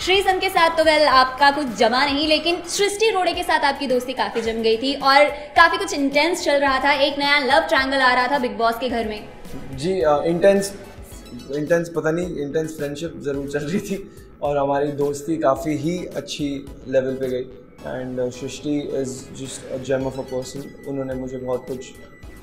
श्रीसंत के साथ तो वेल आपका कुछ जमा नहीं, लेकिन सृष्टि रोड़े के साथ आपकी दोस्ती काफ़ी जम गई थी और काफ़ी कुछ इंटेंस चल रहा था। एक नया लव ट्रायंगल आ रहा था बिग बॉस के घर में। जी इंटेंस पता नहीं, इंटेंस फ्रेंडशिप ज़रूर चल रही थी और हमारी दोस्ती काफ़ी ही अच्छी लेवल पे गई। And Srishti is just a gem of a person. उन्होंने मुझे बहुत कुछ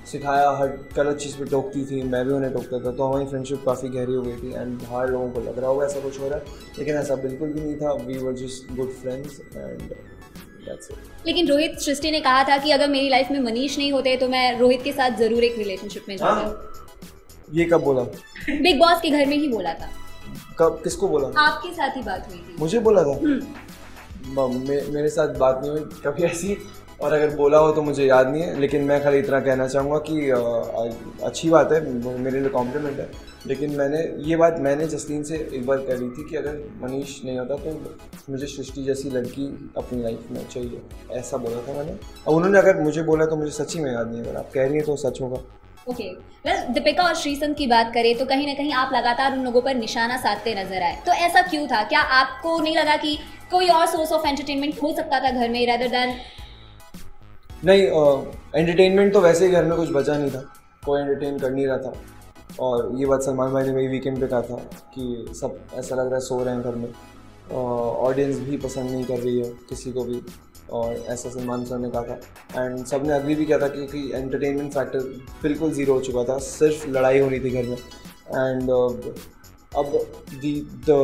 सिखाया, हर गलत चीज़ पे टोकती थी, मैं भी उन्हें टोकता था, तो हमारी फ्रेंडशिप काफ़ी गहरी हो गई थी। एंड बाहर लोगों को लग रहा होगा ऐसा कुछ हो रहा है, लेकिन ऐसा बिल्कुल भी नहीं था। We were just good friends and that's it. लेकिन रोहित सृष्टि ने कहा था कि अगर मेरी लाइफ में मनीष नहीं होते तो मैं रोहित के साथ ज़रूर एक रिलेशनशिप में जाता। ये कब बोला? बिग बॉस के घर में ही बोला था। कब, किसको बोला? आपके साथ ही बात हुई थी। मुझे बोला था? मेरे साथ बात नहीं हुई कभी ऐसी, और अगर बोला हो तो मुझे याद नहीं है। लेकिन मैं खाली इतना कहना चाहूँगा कि अच्छी बात है, मेरे लिए कॉम्प्लीमेंट है। लेकिन ये बात मैंने जसलीन से एक बार करी थी कि अगर मनीष नहीं होता तो मुझे सृष्टि जैसी लड़की अपनी लाइफ में चाहिए, ऐसा बोला था मैंने। और उन्होंने अगर मुझे बोला तो मुझे सच्ची में याद नहीं है, अगर आप कह रही हैं तो सच होगा। ओके वेल, दीपिका और श्रीसंत की बात करें तो कहीं ना कहीं आप लगातार उन लोगों पर निशाना साधते नजर आए, तो ऐसा क्यों था? क्या आपको नहीं लगा कि कोई और सोर्स ऑफ एंटरटेनमेंट हो सकता था घर में रेदर देन? नहीं, एंटरटेनमेंट तो वैसे ही घर में कुछ बचा नहीं था, कोई एंटरटेन कर नहीं रहा था। और ये बात सलमान भाई ने मेरी वीकेंड पे कहा था कि सब ऐसा लग रहा है सो रहे हैं घर में, ऑडियंस भी पसंद नहीं कर रही है किसी को भी, और ऐसा सलमान सर ने कहा था। एंड सब ने अग्री भी किया था क्योंकि एंटरटेनमेंट फैक्टर बिल्कुल ज़ीरो हो चुका था, सिर्फ लड़ाई हो रही थी घर में। एंड अब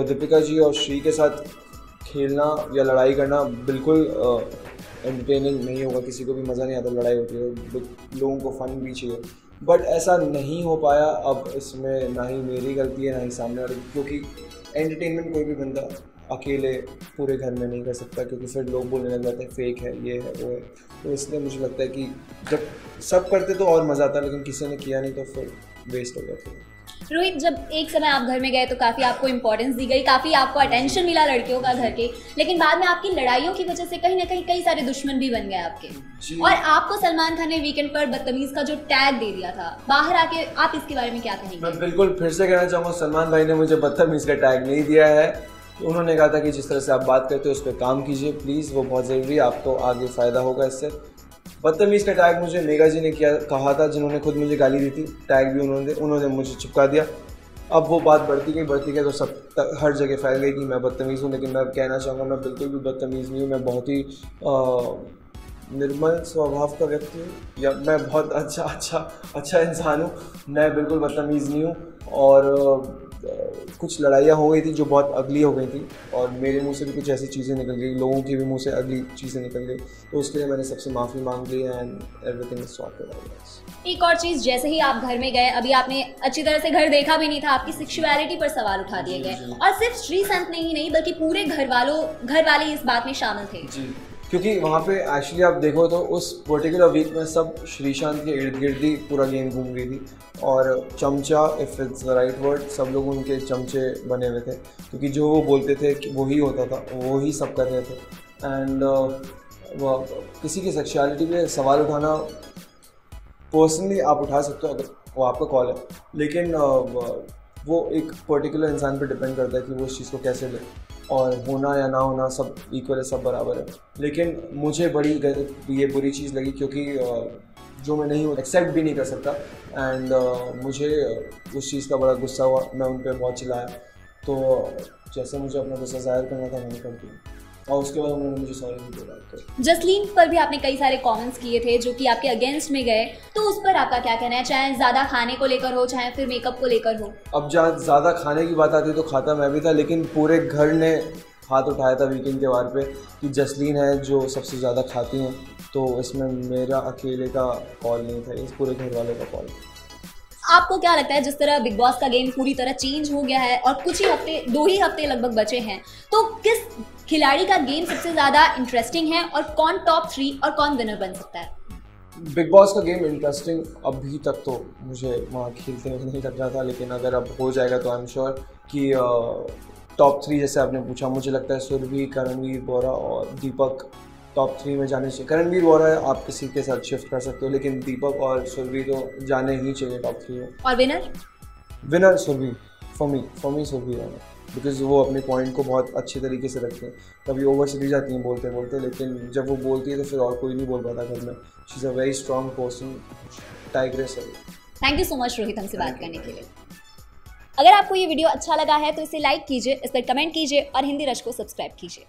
दीपिका जी और श्री के साथ खेलना या लड़ाई करना बिल्कुल एंटरटेनिंग नहीं होगा, किसी को भी मज़ा नहीं आता, लड़ाई होती है, लोगों को फ़न भी चाहिए। बट ऐसा नहीं हो पाया। अब इसमें ना ही मेरी गलती है ना ही सामने वाले, क्योंकि एंटरटेनमेंट कोई भी बंदा अकेले पूरे घर में नहीं कर सकता, क्योंकि फिर लोग बोलने लग जाते हैं फेक है, ये है, वो है। तो इसलिए मुझे लगता है कि जब सब करते तो और मज़ा आता, लेकिन किसी ने किया नहीं तो फिर वेस्ट हो गया फिर। रोहित, जब एक समय आप घर में गए तो काफ़ी आपको इंपॉर्टेंस दी गई, काफ़ी आपको अटेंशन मिला लड़कियों का घर के, लेकिन बाद में आपकी लड़ाइयों की वजह से कहीं ना कहीं कई सारे दुश्मन भी बन गए आपके। और आपको सलमान खान ने वीकेंड पर बदतमीज का जो टैग दे दिया था बाहर आके, आप इसके बारे में क्या कहेंगे? मैं बिल्कुल फिर से कहना चाहूँगा, सलमान भाई ने मुझे बदतमीज का टैग नहीं दिया है। उन्होंने कहा था कि जिस तरह से आप बात करते हो उस पर काम कीजिए प्लीज़, वो बहुत ज़रूरी है, आपको आगे फ़ायदा होगा इससे। बदतमीज़ का टैग मुझे मेगा जी ने कहा था, जिन्होंने खुद मुझे गाली दी थी। टैग भी उन्होंने मुझे चिपका दिया। अब वो बात बढ़ती गई तो सब हर जगह फैल गई कि मैं बदतमीज़ हूँ। लेकिन मैं कहना चाहूँगा मैं बिल्कुल भी बदतमीज़ नहीं हूँ। मैं बहुत ही निर्मल स्वभाव का व्यक्ति हूँ, या मैं बहुत अच्छा इंसान हूँ। मैं बिल्कुल बदतमीज़ नहीं हूँ। और कुछ लड़ाइयाँ हो गई थी जो बहुत अगली हो गई थी, और मेरे मुंह से भी कुछ ऐसी चीज़ें निकल गई, लोगों के भी मुंह से अगली चीज़ें निकल गई, तो उसके लिए मैंने सबसे माफ़ी मांग ली एंड एवरीथिंग इज सॉर्टेड। एक और चीज़, जैसे ही आप घर में गए, अभी आपने अच्छी तरह से घर देखा भी नहीं था, आपकी सेक्सुअलिटी पर सवाल उठा दिए गए, और सिर्फ श्रीसंत ने ही नहीं बल्कि पूरे घर वाले इस बात में शामिल थे। जी, क्योंकि वहाँ पे एक्चुअली आप देखो तो उस पर्टिकुलर वीक में सब श्रीशांत के इर्द गिर्द ही पूरा गेम घूम रही थी, और चमचा, if it's the right word, सब लोग उनके चमचे बने हुए थे, क्योंकि जो वो बोलते थे कि वही होता था, वो ही सब कर रहे थे। एंड किसी की सेक्सुअलिटी पे सवाल उठाना पर्सनली आप उठा सकते हो, अगर वो आपका कॉल है, लेकिन वो एक पर्टिकुलर इंसान पे डिपेंड करता है कि वो उस चीज़ को कैसे ले, और होना या ना होना सब इक्वल है, सब बराबर है। लेकिन मुझे बड़ी ये बुरी चीज़ लगी, क्योंकि जो मैं नहीं एक्सेप्ट भी नहीं कर सकता। एंड मुझे उस चीज़ का बड़ा गुस्सा हुआ, मैं उन पर बहुत चिल्लाया। तो जैसे मुझे अपना गुस्सा जाहिर करना था मैंने कर दिया, और उसके बाद उन्होंने मुझे सॉरी भी बोला। तो जसलीन पर भी आपने कई सारे कमेंट्स किए थे जो कि आपके अगेंस्ट में गए, तो उस पर आपका क्या कहना है? चाहे ज़्यादा खाने को लेकर हो, चाहे फिर मेकअप को लेकर हो। अब जहाँ ज़्यादा खाने की बात आती है तो खाता मैं भी था, लेकिन पूरे घर ने हाथ उठाया था वीकेंड के वार पे कि जसलीन है जो सबसे ज़्यादा खाती हैं, तो इसमें मेरा अकेले का कॉल नहीं था, इस पूरे घर वालों का कॉल। आपको क्या लगता है, जिस तरह बिग बॉस का गेम पूरी तरह चेंज हो गया है और कुछ ही हफ्ते, 2 ही हफ्ते लगभग बचे हैं, तो किस खिलाड़ी का गेम सबसे ज़्यादा इंटरेस्टिंग है और कौन टॉप 3 और कौन विनर बन सकता है? बिग बॉस का गेम इंटरेस्टिंग अभी तक तो मुझे वहाँ खेलते हुए नहीं लग रहा था, लेकिन अगर अब हो जाएगा तो आई एम श्योर कि टॉप 3 जैसे आपने पूछा, मुझे लगता है सुरभि, करणवीर बोरा और दीपक टॉप 3 में जाने चाहिए। करणवीर बोरा आप किसी के साथ शिफ्ट कर सकते हो, लेकिन दीपक और सुरभि तो जाने ही चाहिए टॉप 3 में। और winner Surabhi, for me Surabhi. Because वो अपने पॉइंट को बहुत अच्छे तरीके से रखते हैं। कभी ओवर चली जाती हैं बोलते बोलते, लेकिन जब वो बोलती है तो फिर और कोई नहीं बोल पाता घर में। She is a very strong person, tigress है। Thank you so much Rohit हमसे बात करने के लिए। अगर आपको ये वीडियो अच्छा लगा है तो इसे लाइक कीजिए, इस पर कमेंट कीजिए और हिंदी रश को सब्सक्राइब कीजिए।